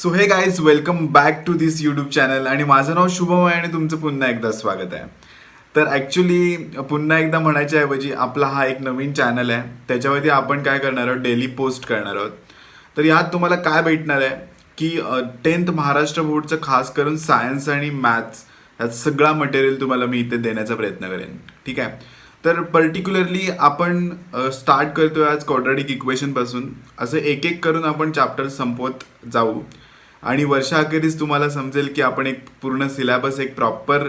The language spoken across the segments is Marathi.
So hey guys welcome back to this YouTube channel आणि माझं नाव शुभम आहे आणि तुमचं पुन्हा एकदा स्वागत आहे. तर ॲक्च्युली पुन्हा एकदा म्हणायच्या ऐवजी आपला हा एक नवीन चॅनल आहे, त्याच्यावरती आपण काय करणार आहोत, डेली पोस्ट करणार आहोत. तर यात तुम्हाला काय भेटणार आहे की 10th महाराष्ट्र बोर्डचं खास करून सायन्स आणि मॅथ्स यात सगळा मटेरियल तुम्हाला मी इथे देण्याचा प्रयत्न करेन. ठीक आहे. तर पर्टिक्युलरली आपण स्टार्ट करतोय आज क्वाड्रॅटिक इक्वेशनपासून. असं एक एक करून आपण चॅप्टर संपवत जाऊ आणि वर्षाअखेरीस तुम्हाला समजेल की आपण एक पूर्ण सिलेबस एक प्रॉपर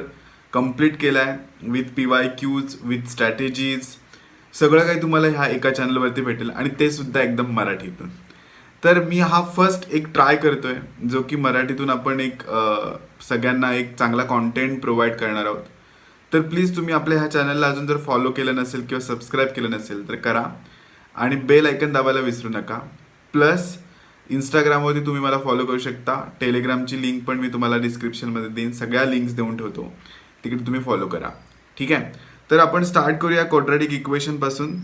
कंप्लीट केला आहे विथ PYQs, विथ स्ट्रॅटेजीज. सगळं काही तुम्हाला ह्या एका चॅनलवरती भेटेल आणि ते सुद्धा एकदम मराठीतून. तर मी हा फर्स्ट एक ट्राय करतोय जो की मराठीतून आपण एक सगळ्यांना एक चांगला कॉन्टेंट प्रोव्हाइड करणार आहोत. तर प्लीज तुम्ही आपल्या ह्या चॅनलला अजून जर फॉलो केलं नसेल किंवा सबस्क्राईब केलं नसेल तर करा आणि बेल आयकन दाबायला विसरू नका. प्लस इंस्टाग्रामवरती तुम्ही मला फॉलो करू शकता. टेलिग्रामची लिंक पण मी तुम्हाला डिस्क्रिप्शनमध्ये देईन. सगळ्या लिंक्स देऊन ठेवतो, तिकडे तुम्ही फॉलो करा. ठीक आहे. तर आपण स्टार्ट करूया क्वाड्रॅटिक इक्वेशनपासून.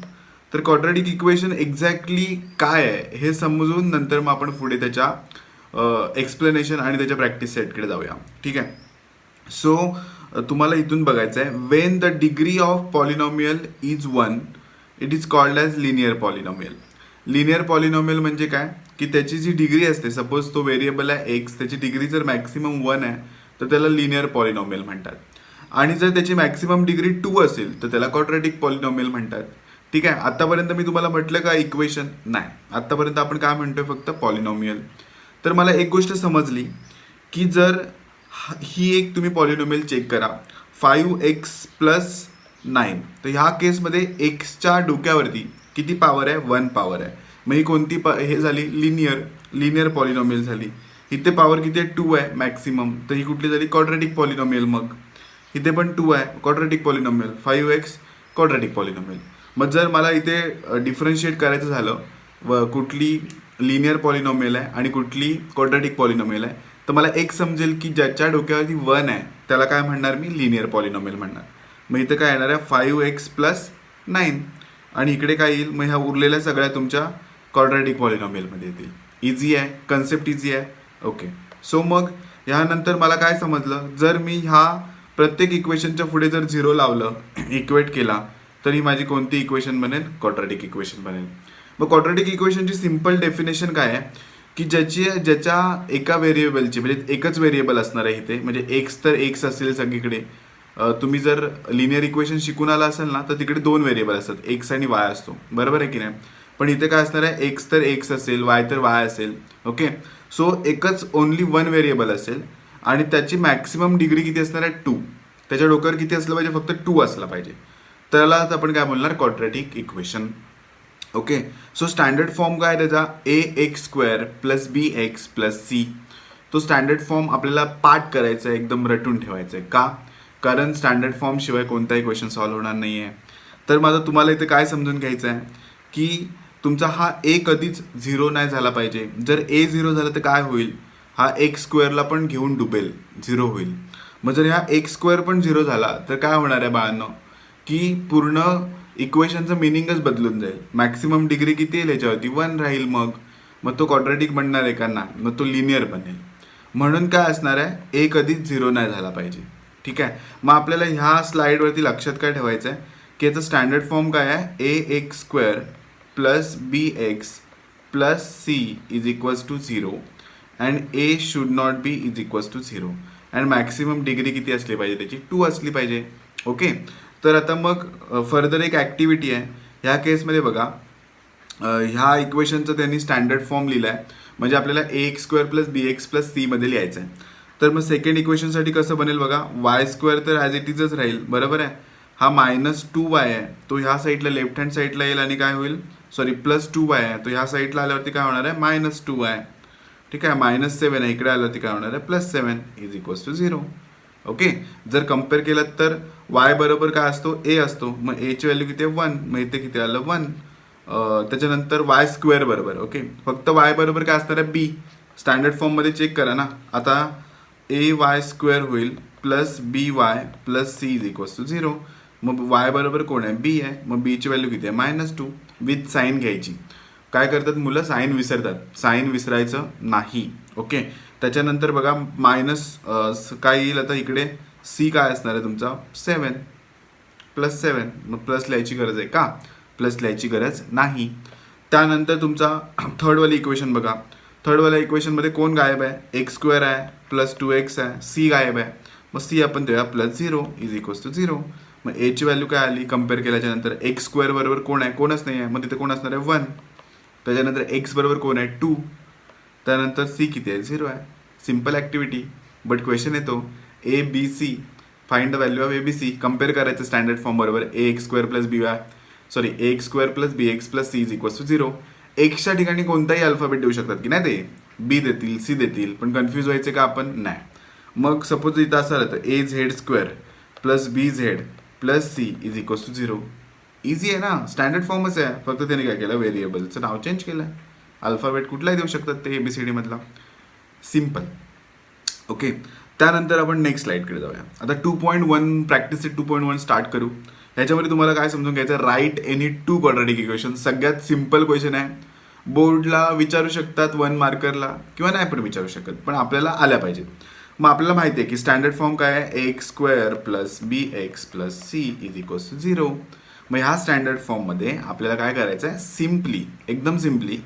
तर क्वाड्रॅटिक इक्वेशन एक्झॅक्टली काय आहे हे समजून नंतर मग आपण पुढे त्याच्या एक्सप्लेनेशन आणि त्याच्या प्रॅक्टिस सेटकडे जाऊया. ठीक आहे. सो तुम्हाला इथून बघायचं आहे, Wien the degree of polynomial is 1 it is called as linear polynomial. Linear polynomial म्हणजे काय की त्याची जी डिग्री असते, सपोज तो व्हेरिएबल आहे एक्स, त्याची डिग्री जर मॅक्सिमम 1 आहे तर त्याला लिनियर पॉलिनॉमियल म्हणतात. आणि जर त्याची मॅक्सिमम डिग्री 2 असेल तर त्याला क्वाड्रॅटिक पॉलिनॉमियल म्हणतात. ठीक आहे. आतापर्यंत मी तुम्हाला म्हटलं का इक्वेशन? नाही, आतापर्यंत आपण काय म्हणतोय, फक्त पॉलिनॉमियल. तर मला एक गोष्ट समजली की जर ही एक तुम्ही पॉलिनॉमियल चेक करा 5x + 9, तर ह्या केसमध्ये एक्सच्या डोक्यावरती किती पॉवर आहे? 1 पॉवर आहे. मग ही कोणती हे झाली? लिनियर पॉलिनॉमियल झाली. इथे पॉवर किती आहे? 2 आहे मॅक्सिमम, तर ही कुठली झाली? Quadratic polynomial. मग इथे पण 2 आहे, quadratic polynomial. 5x quadratic polynomial. मग जर मला इथे डिफरन्शिएट करायचं झालं व कुठली लिनियर पॉलिनॉमियल आहे आणि कुठली क्वाड्रॅटिक पॉलिनॉमियल आहे, तर मला एक समजेल की ज्याच्या डोक्यावरती 1 आहे त्याला काय म्हणणार मी? लिनियर पॉलिनॉमियल म्हणणार. मग इथं काय येणार आहे? 5x + 9 आणि इकडे काय येईल? मग ह्या उरलेल्या सगळ्या तुमच्या क्वाड्रॅटिक पॉलिनॉमियलमध्ये येतील. इझी आहे, कन्सेप्ट इझी आहे. ओके. सो मग ह्यानंतर मला काय समजलं, जर मी ह्या प्रत्येक इक्वेशनच्या पुढे जर 0 लावलं, इक्वेट केला, तर ही माझी कोणती इक्वेशन बनेल? क्वाड्रॅटिक इक्वेशन बनेल. मग क्वाड्रॅटिक इक्वेशनची सिम्पल डेफिनेशन काय आहे की ज्याच्या एका व्हेरिएबलची म्हणजे एकच व्हेरिएबल असणार आहे इथे, म्हणजे एक्स तर एक्स असेल सगळीकडे. तुम्ही जर लिनियर इक्वेशन शिकून आला असेल ना तर तिकडे 2 व्हेरिएबल असतात, एक्स आणि वाय असतो, बरोबर आहे की नाही? पण इथे काय असणार आहे? एक्स तर एक्स असेल, वाय तर वाय असेल. ओके. सो एकच ओनली 1 व्हेरिएबल असेल आणि त्याची मॅक्सिमम डिग्री किती असणार आहे? 2. त्याच्या डोक्यावर किती असलं पाहिजे? फक्त 2 असला पाहिजे. त्यालाच आपण काय बोलणार? Quadratic equation. Okay. So standard form काय त्याचा? ax² + bx + c. तो स्टँडर्ड फॉर्म आपल्याला पाठ करायचा आहे, एकदम रटून ठेवायचं आहे. का? कारण स्टँडर्ड फॉर्म शिवाय कोणताही क्वेश्चन सॉल्व्ह होणार नाही आहे. तर माझं तुम्हाला इथे काय समजून घ्यायचं आहे की तुमचा हा a कधीच 0 नाही झाला पाहिजे. जर a 0 झालं तर काय होईल? हा x² पण घेऊन डुबेल, 0 होईल. मग जर ह्या x² पण 0 झाला तर काय होणार आहे बाळांनो? की पूर्ण इक्वेशनचं मिनिंगच बदलून जाईल. मॅक्सिमम डिग्री किती येईल याच्यावरती? 1 राहील. मग तो क्वाड्रॅटिक बनणार आहे का? नाही. मग तो लिनियर बनेल. म्हणून काय असणार आहे? a कधीच 0 नाही झाला पाहिजे. ठीक आहे. मग आपल्याला ह्या स्लाईडवरती लक्षात काय ठेवायचं आहे की याचं स्टँडर्ड फॉर्म काय आहे? ax² + bx + c = 0 and a should not be =0 and maximum degree किती असली पाहिजे? त्याची 2 असली पाहिजे. ओके. तर आता मग फर्दर एक ॲक्टिव्हिटी आहे. ह्या केसमध्ये बघा, ह्या इक्वेशनचं त्यांनी स्टँडर्ड फॉर्म लिहिला आहे, म्हणजे आपल्याला ax² + bx + c मध्ये लिहायचं आहे. तर मग सेकंड इक्वेशनसाठी कसं बनेल बघा, y² तर ॲज इट इजच राहील, बरोबर आहे. हा -2y आहे, तो ह्या साईडला लेफ्ट हँड साईडला येईल आणि काय होईल? सॉरी, +2y आहे, तो ह्या साईडला आल्यावरती काय होणार आहे? -2y. ठीक आहे. -7 आहे, इकडे आल्यावरती काय होणार आहे? +7 = 0. ओके. जर कम्पेअर केलं तर y बरोबर काय असतो? a असतो. मग a ची व्हॅल्यू किती आहे? 1. मग इथे किती आलं? 1. त्याच्यानंतर y² बरोबर. ओके. फक्त y बरोबर काय असणार आहे? b. स्टँडर्ड फॉर्ममध्ये चेक करा ना. आता ay² होईल +by + c = 0. मग y बरोबर कोण आहे? b आहे. मग b ची व्हॅल्यू किती आहे? -2. विथ साईन घ्यायची. काय करतात मुलं? साईन विसरतात. साईन विसरायचं नाही. ओके. त्याच्यानंतर बघा मायनस काय येईल आता इकडे, सी काय असणार आहे तुमचा 7 प्लस 7. मग प्लस लिहायची गरज आहे का? प्लस लिहायची गरज नाही. त्यानंतर तुमचा थर्डवाली इक्वेशन बघा. थर्डवाल्या इक्वेशनमध्ये कोण गायब आहे? एक्स स्क्वेअर आहे प्लस 2x आहे, सी गायब आहे. मग सी आपण देऊया प्लस 0 इज इक्वल्स टू 0. मग एची व्हॅल्यू काय आली कम्पेअर केल्याच्या नंतर? एक्स स्क्वेअर बरोबर कोण आहे? कोणच नाही आहे. मग तिथे कोण असणार आहे? 1. त्याच्यानंतर एक्स बरोबर कोण आहे? 2. त्यानंतर सी किती आहे? 0 आहे. Simple activity. बट क्वेश्चन येतो A B C, find the value of A B C. Compare करायचं स्टँडर्ड फॉर्म बरोबर. A X square plus B Y sorry A X square plus B x plus C is equals to 0. एक्सच्या ठिकाणी कोणताही अल्फाबेट देऊ शकतात की नाही, ते बी देतील सी देतील, पण कन्फ्यूज व्हायचे का आपण? नाही. मग सपोज इथं असं आलं तर A z square plus B z plus C is equals to 0. Easy आहे ना, स्टँडर्ड फॉर्मच आहे. फक्त त्याने काय केलं? व्हेरिएबलचं नाव चेंज केलं आहे. अल्फाबेट कुठलाही देऊ शकतात ते ABCD मधला. सिम्पल. ओके. त्यानंतर आपण नेक्स्ट स्लाइडकडे जाऊया. आता 2.1 प्रॅक्टिस 2.1 स्टार्ट करू. ह्याच्यामध्ये तुम्हाला काय समजून घ्यायचं? Write any 2 quadratic equation. सगळ्यात सिम्पल क्वेश्चन आहे. बोर्डला विचारू शकतात 1 मार्करला किंवा नाही पण विचारू शकत, पण आपल्याला आल्या पाहिजेत. मग आपल्याला माहिती आहे की स्टँडर्ड फॉर्म काय आहे? X square plus B x plus C is equals to 0. मग ह्या स्टँडर्ड फॉर्ममध्ये आपल्याला काय करायचं आहे? सिम्पली, एकदम सिम्पली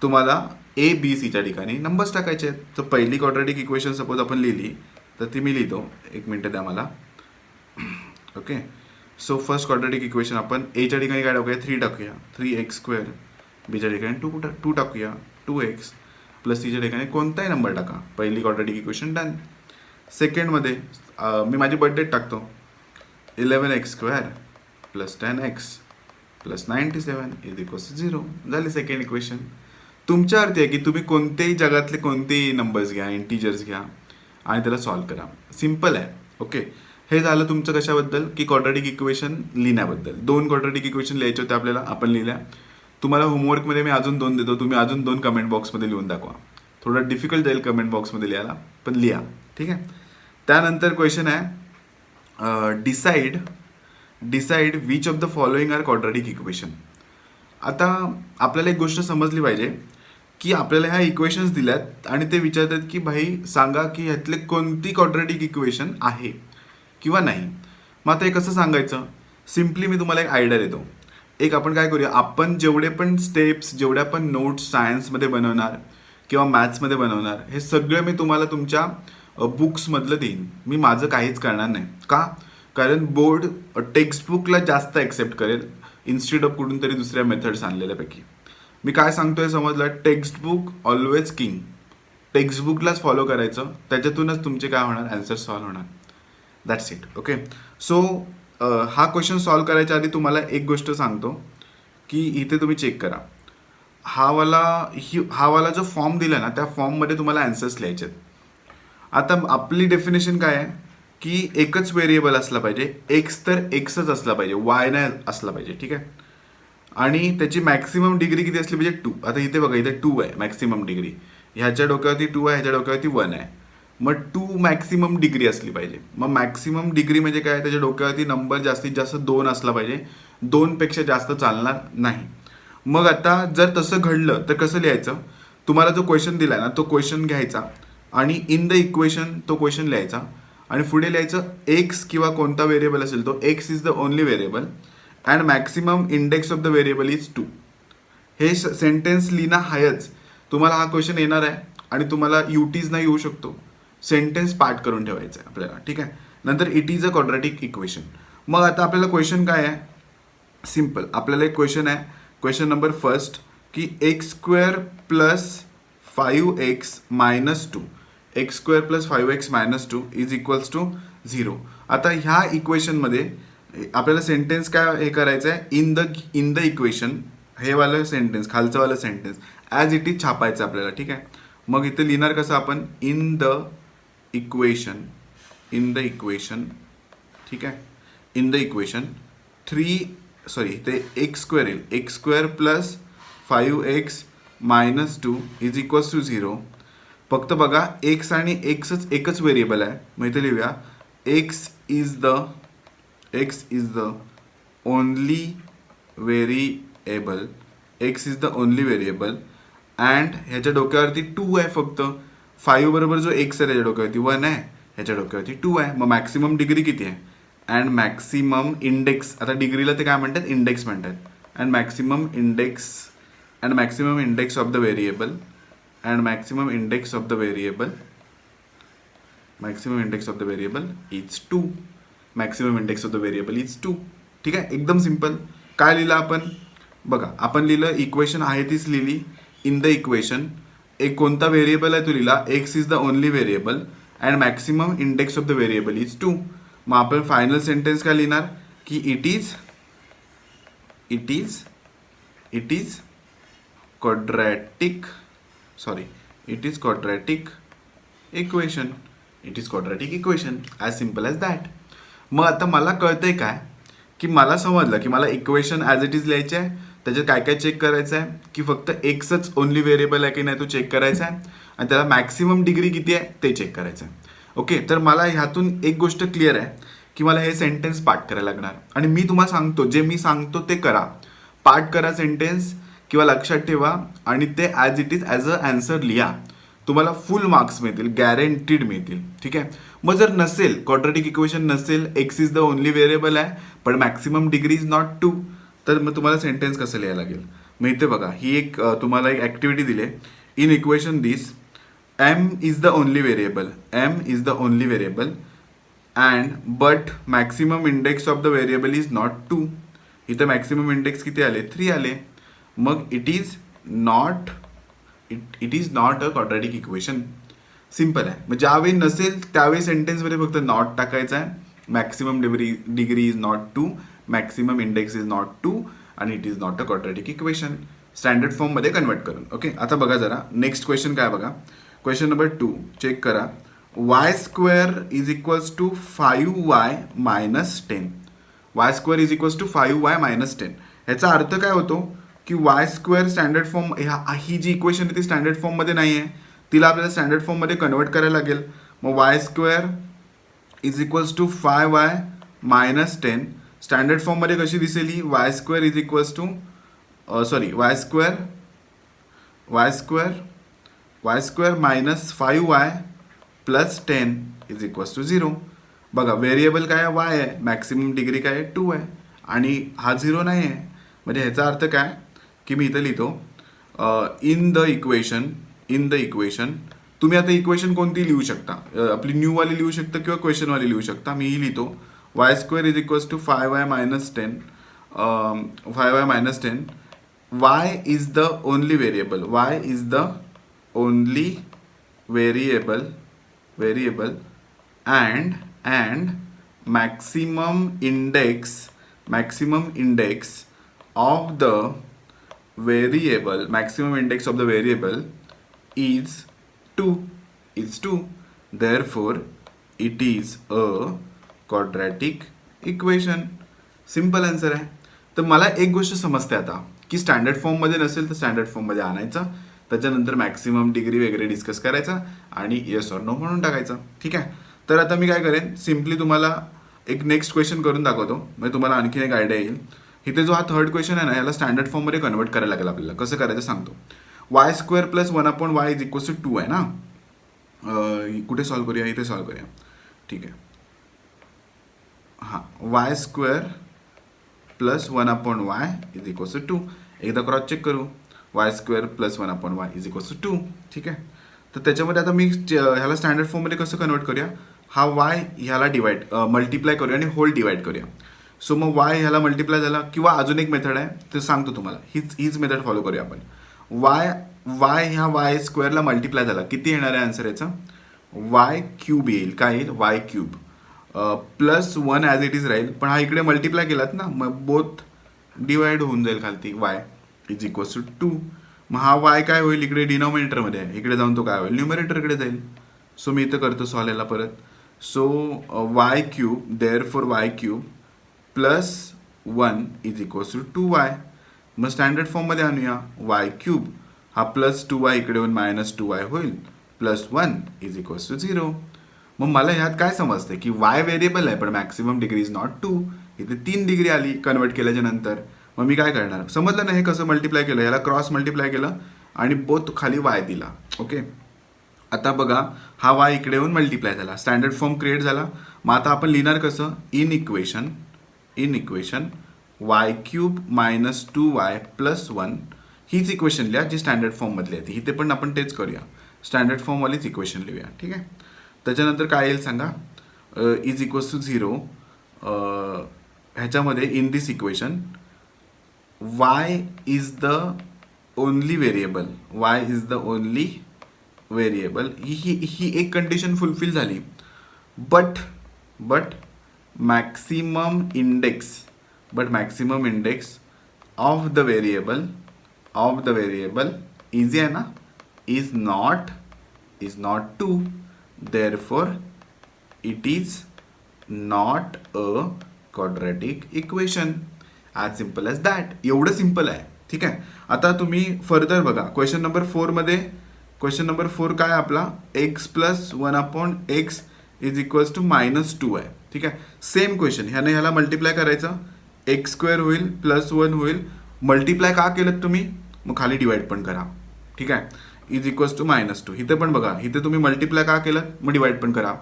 तुम्हाला ए बी सीच्या ठिकाणी नंबर्स टाकायचे आहेत. तर पहिली क्वाड्रॅटिक इक्वेशन सपोज आपण लिहिली तर ती मी लिहितो. 1 मिनटं द्या मला. Okay. So first quadratic equation आपण एच्या ठिकाणी काय टाकूया? 3 टाकूया. 3x square. बीच्या ठिकाणी 2 टाकूया. 2x प्लस सीच्या ठिकाणी कोणताही नंबर टाका. पहिली क्वाड्रॅटिक इक्वेशन डन. सेकंडमध्ये मी माझी बर्थ डेट टाकतो. 11x square plus 10x plus 97 is equals to 0. झाली सेकंड इक्वेशन. तुमच्यावरती आहे की तुम्ही कोणतेही जगातले कोणतेही नंबर्स घ्या, इंटिजर्स घ्या आणि त्याला सॉल्व करा. सिम्पल आहे. ओके. हे झालं तुमचं कशाबद्दल? की क्वाड्रॅटिक इक्वेशन लिहिण्याबद्दल. 2 क्वाड्रॅटिक इक्वेशन लिहायचे होते आपल्याला, आपण लिहिल्या. तुम्हाला होमवर्कमध्ये मी अजून 2 देतो, तुम्ही अजून 2 कमेंट बॉक्समध्ये लिहून दाखवा. थोडं डिफिकल्ट जाईल कमेंट बॉक्समध्ये लिहायला, पण लिहा. ठीक आहे. त्यानंतर क्वेश्चन आहे decide which of the following are quadratic equation. आता आपल्याला एक गोष्ट समजली पाहिजे की आपल्याला ह्या इक्वेशन्स दिल्यात आणि ते विचारतात की भाई सांगा की ह्यातले कोणती क्वाड्रॅटिक इक्वेशन आहे किंवा नाही. मग आता हे कसं सांगायचं? सिम्पली मी तुम्हाला एक आयडिया देतो. एक आपण काय करूया, आपण जेवढे पण स्टेप्स, जेवढ्या पण नोट्स सायन्समध्ये बनवणार किंवा मॅथ्समध्ये बनवणार, हे सगळं मी तुम्हाला तुमच्या बुक्समधलं देईन. मी माझं काहीच करणार नाही. का? कारण बोर्ड टेक्स्टबुकला जास्त ॲक्सेप्ट करेल इन्स्टिट्यूट ऑफ कुठून तरी दुसऱ्या मेथड्स आणलेल्यापैकी. मी काय सांगतोय समजलं? Textbook always king. टेक्स्टबुकलाच फॉलो करायचं, त्याच्यातूनच तुमचे काय होणार? आन्सर सॉल्व्ह होणार. That's it. ओके. सो हा क्वेश्चन सॉल्व्ह करायच्या आधी तुम्हाला एक गोष्ट सांगतो की इथे तुम्ही चेक करा. हा वाला जो फॉर्म दिला ना, त्या फॉर्ममध्ये तुम्हाला आन्सर्स लिहायचे आहेत. आता आपली डेफिनेशन काय आहे की एकच व्हेरिएबल असला पाहिजे. एक्स तर एक्सच असला पाहिजे, वाय नाही असला पाहिजे. ठीक आहे. आणि त्याची मॅक्सिमम डिग्री किती असली पाहिजे? 2. आता इथे बघा, इथे 2 आहे मॅक्सिमम डिग्री. ह्याच्या डोक्यावरती 2 आहे, ह्याच्या डोक्यावरती 1 आहे. मग 2 मॅक्सिमम डिग्री असली पाहिजे. मग मॅक्सिमम डिग्री म्हणजे काय? त्याच्या डोक्यावरती नंबर जास्तीत जास्त 2 असला पाहिजे. 2 पेक्षा जास्त चालणार नाही. मग आता जर तसं घडलं तर कसं लिहायचं? तुम्हाला जो क्वेश्चन दिला आहे ना, तो क्वेश्चन घ्यायचा आणि इन द इक्वेशन तो क्वेश्चन लिहायचा आणि पुढे लिहायचं एक्स किंवा कोणता व्हेरिएबल असेल तो, x is the only variable and maximum index of the variable is 2. हे सेंटेन्स लिहिणं आहेच. तुम्हाला हा क्वेश्चन येणार आहे आणि तुम्हाला युटीज नाही येऊ शकतो. सेंटेन्स पार्ट करून ठेवायचं आहे आपल्याला. ठीक आहे. नंतर it is a quadratic equation. मग आता आपल्याला क्वेश्चन काय आहे? सिम्पल. आपल्याला एक क्वेश्चन आहे, क्वेश्चन नंबर फर्स्ट, की x square plus 5x minus 2 x square plus 5x minus 2 is equals to 0. आता ह्या इक्वेशनमध्ये आपल्याला सेंटेन्स काय हे करायचं आहे? इन द इक्वेशन, हे वालं सेंटेन्स, खालचं वालं सेंटेन्स ॲज इट इज छापायचं आपल्याला. ठीक आहे. मग इथे लिहिणार कसं आपण? In the equation. ठीक आहे. इन द इक्वेशन इथे एक्स स्क्वेअर येईल. X square plus 5x minus 2 is equals to 0. फक्त बघा, एक्स आणि एक्सच एकच व्हेरिएबल आहे. मग इथे लिहूया x is the only variable. X is the only variable and ह्याच्या डोक्यावरती 2 आहे फक्त. 5 बरोबर जो एक्स आहे त्याच्या डोक्यावरती 1 आहे, ह्याच्या डोक्यावरती 2 आहे. मग मॅक्सिमम डिग्री किती आहे? अँड मॅक्सिमम इंडेक्स, आता डिग्रीला ते काय म्हणतात? इंडेक्स म्हणतात. And maximum index of the variable is 2. Maximum index of the variable is 2. ठीक आहे, एकदम सिम्पल. काय लिहिलं आपण? बघा, आपण लिहिलं इक्वेशन आहे तीच लिहिली. इन द इक्वेशन एक कोणता व्हेरिएबल आहे तो लिहिला, x is the only variable and maximum index of the variable is 2. मग आपण फायनल सेंटेन्स काय लिहिणार की it is quadratic equation. As simple as that. मग आता मला कळतंय काय की मला समजलं की मला इक्वेशन ॲज इट इज लिहायचे आहे. त्याच्यात काय काय चेक करायचं आहे की फक्त एक्सच ओनली व्हेरिएबल आहे की नाही तो चेक करायचा आहे आणि त्याला मॅक्सिमम डिग्री किती आहे ते चेक करायचं आहे. ओके, तर मला ह्यातून एक गोष्ट क्लिअर आहे की मला हे सेंटेन्स पाठ करायला लागणार आणि मी तुम्हाला सांगतो जे मी सांगतो ते करा. पाठ करा सेंटेन्स किंवा लक्षात ठेवा आणि ते as it is as a answer लिहा. तुम्हाला फुल मार्क्स मिळतील, गॅरंटीड मिळतील. ठीक आहे. मग जर नसेल, क्वाड्रॅटिक इक्वेशन नसेल, x is the only variable आहे पण मॅक्सिमम डिग्री इज नॉट 2, तर मग तुम्हाला सेंटेन्स कसं लिहायला लागेल? मग इथे बघा, ही एक तुम्हाला एक ॲक्टिव्हिटी दिली आहे. In equation this m is the only variable and but maximum index of the variable is not 2. इथे मॅक्सिमम इंडेक्स किती आले? 3 आले. मग it is not a quadratic equation. Simple आहे. मग ज्यावेळी नसेल त्यावेळी सेंटेन्समध्ये फक्त नॉट टाकायचं आहे. Maximum degree is not 2, maximum index is not 2 आणि it is not a quadratic equation. Standard फॉर्ममध्ये कन्वर्ट करून. ओके, आता बघा जरा नेक्स्ट क्वेश्चन काय बघा. क्वेश्चन नंबर 2 चेक करा. y square is equals to 5y minus 10. y square is equals to 5y minus 10. ह्याचा अर्थ काय होतो की y स्क्वेअर स्टँडर्ड फॉर्म, ही जी इक्वेशन आहे ती स्टँडर्ड फॉर्ममध्ये नाही आहे, तिला आपल्याला स्टँडर्ड फॉर्ममध्ये कन्वर्ट करायला लागेल. मग y square is equals to 5y minus 10 standard फॉर्ममध्ये कशी दिसेल ही? y square is equals to y square minus 5y plus 10 is equals to 0. बघा, व्हेरिएबल काय आहे? y आहे. मॅक्सिमम डिग्री काय आहे? 2 आहे आणि हा 0 नाही आहे. म्हणजे ह्याचा अर्थ काय की मी इथं लिहितो इन द इक्वेशन. तुम्ही आता इक्वेशन कोणती लिहू शकता? आपली न्यूवाली लिहू शकता किंवा क्वेश्चनवाली लिहू शकता. मी ही लिहितो y square is equals to 5y minus 10. y is the only variable and maximum index of the variable is 2. Therefore it is a quadratic equation. Simple answer आहे. तर मला एक गोष्ट समजते आता की स्टँडर्ड फॉर्ममध्ये नसेल तर स्टँडर्ड फॉर्ममध्ये आणायचं, त्याच्यानंतर मॅक्सिमम डिग्री वगैरे डिस्कस करायचा आणि येस ऑर नो म्हणून टाकायचं. ठीक आहे. तर आता मी काय करेन, सिम्पली तुम्हाला एक नेक्स्ट क्वेश्चन करून दाखवतो, म्हणजे तुम्हाला आणखीन एक आयडिया येईल. इथे जो हा थर्ड क्वेश्चन आहे ना, याला स्टँडर्ड फॉर्ममध्ये कन्वर्ट करायला लागेल आपल्याला. कसं करायचं सांगतो. y square plus 1/y is equals to 2 आहे ना. कुठे सॉल्व करूया? इथे सॉल्व करूया. ठीक आहे. हां, y square plus 1/y is equals to 2. एकदा क्रॉस चेक करू. y square plus 1/y is equals to 2. ठीक आहे. तर त्याच्यामध्ये आता मी ह्याला स्टँडर्ड फॉर्ममध्ये कसं कन्वर्ट करूया? हा y ह्याला मल्टिप्लाय करूया आणि होल डिवाइड करूया. सो मग y ह्याला मल्टिप्लाय झाला, किंवा अजून एक मेथड आहे ते सांगतो तुम्हाला. हीच मेथड फॉलो करूया आपण. y ह्या y स्क्वेअरला मल्टिप्लाय झाला, किती येणार आहे आन्सर याचा? y क्यूब येईल. काय येईल? y cube plus 1 as it is राहील, पण हा इकडे मल्टिप्लाय केलात ना, मग बोथ डिवाइड होऊन जाईल खालती. y is equals to 2. मग हा y काय होईल? इकडे डिनॉमिनेटरमध्ये आहे, इकडे जाऊन तो काय होईल? न्यूमरेटरकडे जाईल. सो मी इथं करतो सॉल्व याला परत. So y cube, therefore y cube plus 1 is equals to 2y. मग स्टँडर्ड फॉर्ममध्ये आणूया. y क्यूब हा प्लस 2y इकडे येऊन मायनस 2y होईल, प्लस 1 इज इक्वल्स टू 0. मग मला ह्यात काय समजतं की y व्हेरिएबल आहे पण मॅक्सिमम डिग्री इज नॉट 2. इथे 3 डिग्री आली कन्वर्ट केल्याच्या नंतर. मग मी काय करणार? समजलं ना हे कसं मल्टिप्लाय केलं? ह्याला क्रॉस मल्टिप्लाय केलं आणि बोथ खाली y दिला. ओके, आता बघा हा y इकडे येऊन मल्टिप्लाय झाला, स्टँडर्ड फॉर्म क्रिएट झाला. मग आता आपण लिहिणार कसं, in equation y cube minus 2y plus 1 हीच इक्वेशन लिहा जी स्टँडर्ड फॉर्ममधली आहे. इथे पण आपण तेच करूया, स्टँडर्ड फॉर्मवालीच इक्वेशन लिहूया. ठीक आहे. त्याच्यानंतर काय येईल सांगा, इज इक्वल्स टू 0 ह्याच्यामध्ये in this equation y is the only variable, ही एक कंडिशन फुलफिल झाली. But maximum index of the variable easy आहे ना, is not 2, therefore it is not a quadratic equation. As simple as that. एवढं सिम्पल आहे. ठीक आहे. आता तुम्ही फर्दर बघा क्वेश्चन नंबर 4 काय आपला x plus 1/x is equals to -2 आहे. ठीक आहे. सेम क्वेश्चन, ह्याला मल्टिप्लाय करायचं, x² होईल प्लस 1 होईल. मल्टिप्लाय का केलं तुम्ही, मग खाली डिवाइड पण करा. ठीक आहे. Is equals to -2. इथे पण बघा, इथे तुम्ही मल्टिप्लाय का केलं, मग डिवाइड पण करा.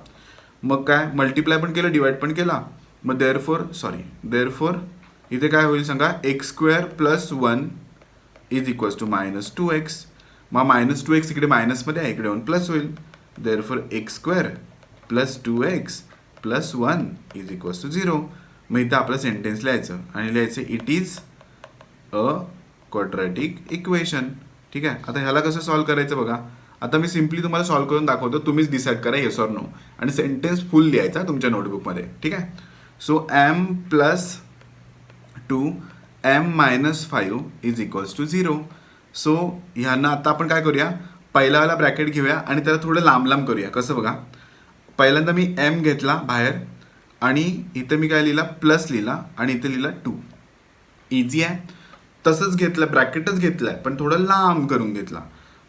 मग काय, मल्टिप्लाय पण केलं, डिवाइड पण केला. मग देअरफॉर इथे काय होईल सांगा, x² plus 1 is equals to -2x. मग -2x इकडे मायनसमध्ये आहे, इकडे 1 प्लस होईल. Therefore x² plus 2x plus 1 is equals to 0. मग इथं आपलं सेंटेन्स लिहायचं आणि लिहायचं it is a quadratic equation. ठीक आहे. आता ह्याला कसं सॉल्व करायचं बघा. आता मी सिम्पली तुम्हाला सॉल्व करून दाखवतो, तुम्हीच डिसाईड करा येस ऑर नो, आणि सेंटेन्स फुल लिहायचा तुमच्या नोटबुकमध्ये. ठीक आहे. So m plus 2 m minus 5 is equals to 0. So ह्यांना आता आपण काय करूया, पहिल्याला ब्रॅकेट घेऊया आणि त्याला थोडं लांब करूया. कसं बघा, पहिल्यांदा मी m घेतला बाहेर आणि इथं मी काय लिहिला, प्लस लिहिला आणि इथं लिहिला 2. इझी आहे. तसंच घेतलं, ब्रॅकेटच घेतलं आहे पण थोडं लांब करून घेतला.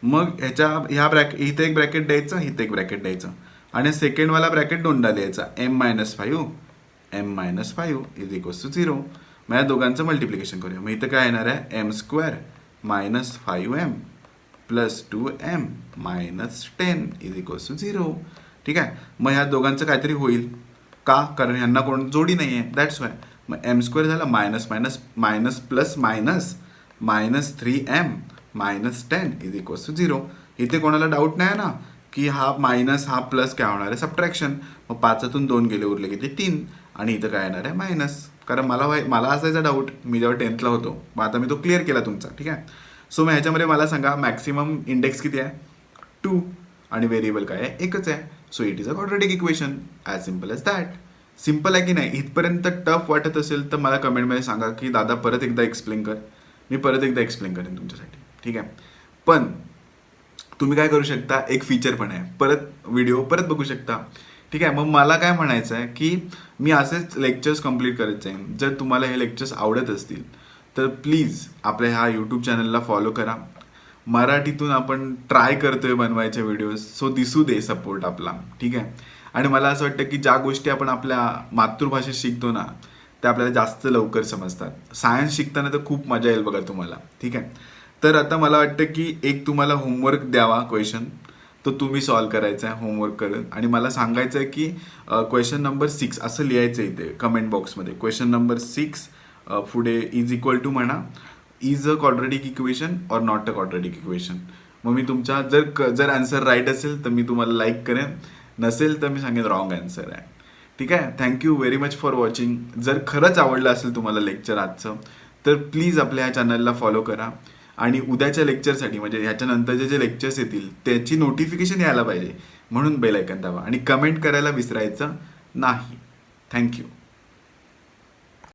मग ह्या ब्रॅकेट इथे एक ब्रॅकेट द्यायचं, इथे एक ब्रॅकेट द्यायचं आणि सेकंडवाला ब्रॅकेट दोनदा द्यायचा, m minus 5 is equals to 0. मग या दोघांचं मल्टिप्लिकेशन करूया. मग इथं काय येणार आहे, m² minus 5m plus 2m minus 10 is equals to 0. ठीक आहे. मग ह्या दोघांचं काहीतरी होईल का, कारण ह्यांना कोण जोडी नाही आहे, दॅट्स वाय. मग m² झाला minus plus minus 3m minus 10 is equals to 0. इथे कोणाला डाऊट नाही ना की हा मायनस हा प्लस काय होणार आहे, सबट्रॅक्शन. मग 5तून 2 गेले, उरले किती 3, आणि इथं काय येणार आहे मायनस. कारण मला असायचा डाऊट मी जेव्हा 10thला होतो. मग आता मी तो क्लिअर केला तुमचा. ठीक आहे. सो मग ह्याच्यामध्ये मला सांगा मॅक्सिमम इंडेक्स किती आहे, 2, आणि व्हेरिएबल काय आहे, एकच आहे. So it is a quadratic equation. As simple as that. Simple आहे की नाही. इथपर्यंत टफ वाटत असेल तर मला कमेंटमध्ये सांगा की दादा परत एकदा एक्सप्लेन कर. मी परत एकदा एक्सप्लेन करेन तुमच्यासाठी. ठीक आहे. पण तुम्ही काय करू शकता, एक फीचर पण आहे, व्हिडिओ परत बघू शकता. ठीक आहे. मग मला काय म्हणायचं आहे की मी असेच लेक्चर्स कंप्लीट करत जाईन. जर तुम्हाला हे लेक्चर्स आवडत असतील तर प्लीज आपल्या ह्या यूट्यूब चॅनलला फॉलो करा. मराठीतून आपण ट्राय करतोय बनवायचे व्हिडिओज, सो दिसू दे सपोर्ट आपला. ठीक आहे. आणि मला असं वाटतं की ज्या गोष्टी आपण आपल्या मातृभाषेत शिकतो ना त्या आपल्याला जास्त लवकर समजतात. सायन्स शिकताना तर खूप मजा येईल बघा तुम्हाला. ठीक आहे. तर आता मला वाटतं की एक तुम्हाला होमवर्क द्यावा क्वेश्चन, तो तुम्ही सॉल्व करायचा आहे होमवर्क करून, आणि मला सांगायचं आहे की क्वेश्चन नंबर 6 असं लिहायचं इथे कमेंट बॉक्समध्ये. क्वेश्चन नंबर 6 पुढे इज इक्वल टू म्हणा, is a quadratic equation or not a quadratic equation. मग मी तुमचा जर आन्सर राईट असेल तर मी तुम्हाला लाईक करेन, नसेल तर मी सांगेन रॉंग आन्सर आहे. ठीक आहे. Thank you very much for watching. जर खरंच आवडलं असेल तुम्हाला लेक्चर आजचं तर प्लीज आपल्या ह्या चॅनलला फॉलो करा, आणि उद्याच्या लेक्चरसाठी म्हणजे ह्याच्यानंतरचे जे लेक्चर्स येतील त्याची नोटिफिकेशन यायला पाहिजे म्हणून बेल आयकॉन दाबा आणि कमेंट करायला विसरायचं नाही. थँक्यू.